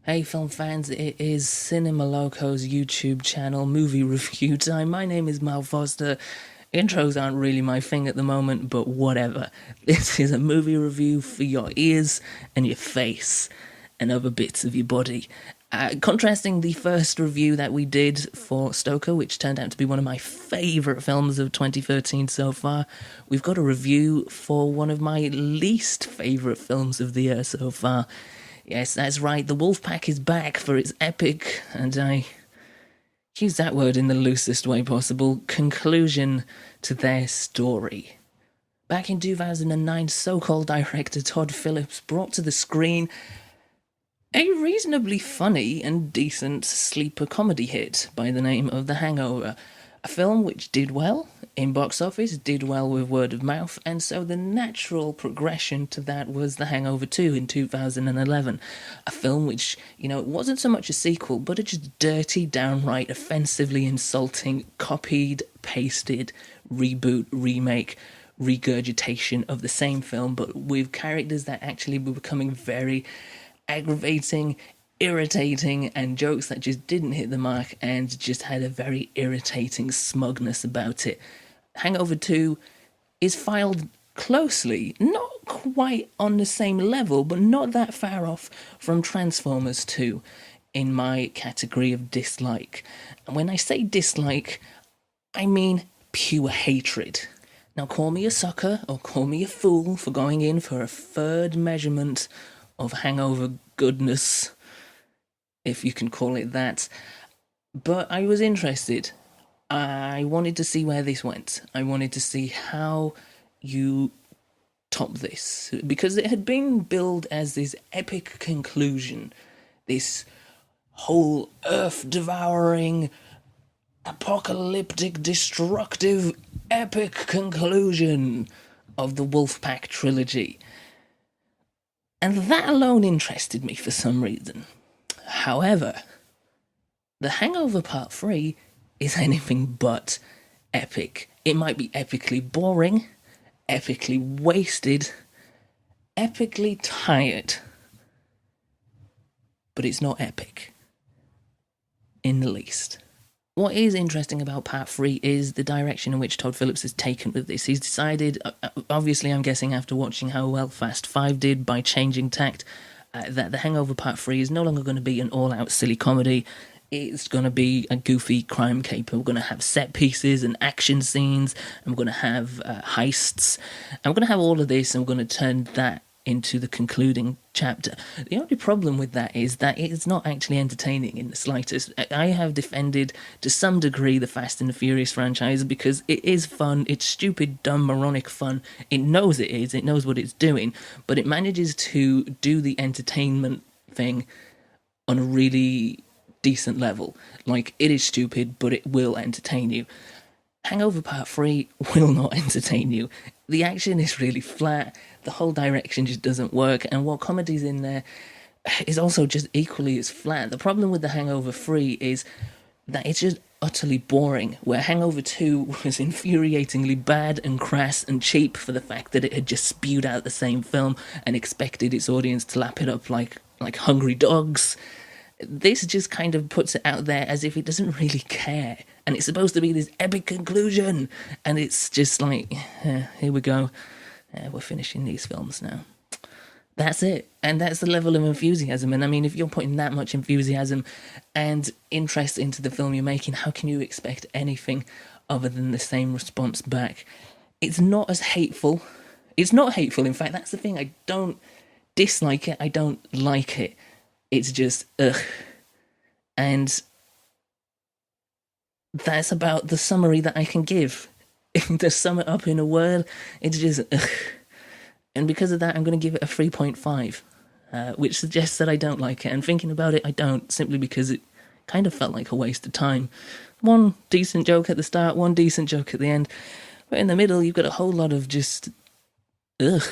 Hey film fans, it is Cinema Loco's YouTube channel, Movie Review Time. My name is Mal Foster. Intros aren't really my thing at the moment, but whatever. This is a movie review for your ears and your face and other bits of your body. Contrasting the first review that we did for Stoker, which turned out to be one of my favourite films of 2013 so far, we've got a review for one of my least favourite films of the year so far. Yes, that's right, the Wolfpack is back for its epic, and I use that word in the loosest way possible, conclusion to their story. Back in 2009, so-called director Todd Phillips brought to the screen a reasonably funny and decent sleeper comedy hit by the name of The Hangover, a film which did well in box office, did well with word of mouth, and so the natural progression to that was The Hangover 2 in 2011, a film which, wasn't so much a sequel, but a just dirty, downright, offensively insulting, copied, pasted, reboot, remake, regurgitation of the same film, but with characters that actually were becoming very aggravating, irritating, and jokes that just didn't hit the mark and just had a very irritating smugness about it. Hangover 2 is filed closely, not quite on the same level, but not that far off from Transformers 2 in my category of dislike. And when I say dislike, I mean pure hatred. Now, call me a sucker or call me a fool for going in for a third measurement of Hangover goodness, if you can call it that. But I was interested. I wanted to see where this went. I wanted to see how you top this. Because it had been billed as this epic conclusion. This whole earth-devouring, apocalyptic, destructive, epic conclusion of the Wolfpack trilogy. And that alone interested me for some reason. However, The Hangover Part 3 is anything but epic. It might be epically boring, epically wasted, epically tired, but it's not epic in the least. What is interesting about Part 3 is the direction in which Todd Phillips has taken with this. He's decided, obviously I'm guessing after watching how well Fast 5 did by changing tact, that The Hangover Part 3 is no longer going to be an all-out silly comedy. It's going to be a goofy crime caper. We're going to have set pieces and action scenes, and we're going to have heists, and we're going to have all of this, and we're going to turn that into the concluding chapter. The only problem with that is that it's not actually entertaining in the slightest. I have defended to some degree the Fast and the Furious franchise because it is fun, it's stupid, dumb, moronic fun. It knows it is, it knows what it's doing, but it manages to do the entertainment thing on a really decent level. Like, it is stupid, but it will entertain you. Hangover Part 3 will not entertain you. The action is really flat, the whole direction just doesn't work, and what comedy's in there is also just equally as flat. The problem with The Hangover 3 is that it's just utterly boring, where Hangover 2 was infuriatingly bad and crass and cheap for the fact that it had just spewed out the same film and expected its audience to lap it up like hungry dogs. This just kind of puts it out there as if it doesn't really care. And it's supposed to be this epic conclusion. And it's just like, here we go. We're finishing these films now. That's it. And that's the level of enthusiasm. And I mean, if you're putting that much enthusiasm and interest into the film you're making, how can you expect anything other than the same response back? It's not as hateful. It's not hateful. In fact, that's the thing. I don't dislike it. I don't like it. It's just, ugh. And that's about the summary that I can give. To sum it up in a word, it's just, ugh. And because of that, I'm going to give it a 3.5, which suggests that I don't like it. And thinking about it, I don't, simply because it kind of felt like a waste of time. One decent joke at the start, one decent joke at the end. But in the middle, you've got a whole lot of just, ugh.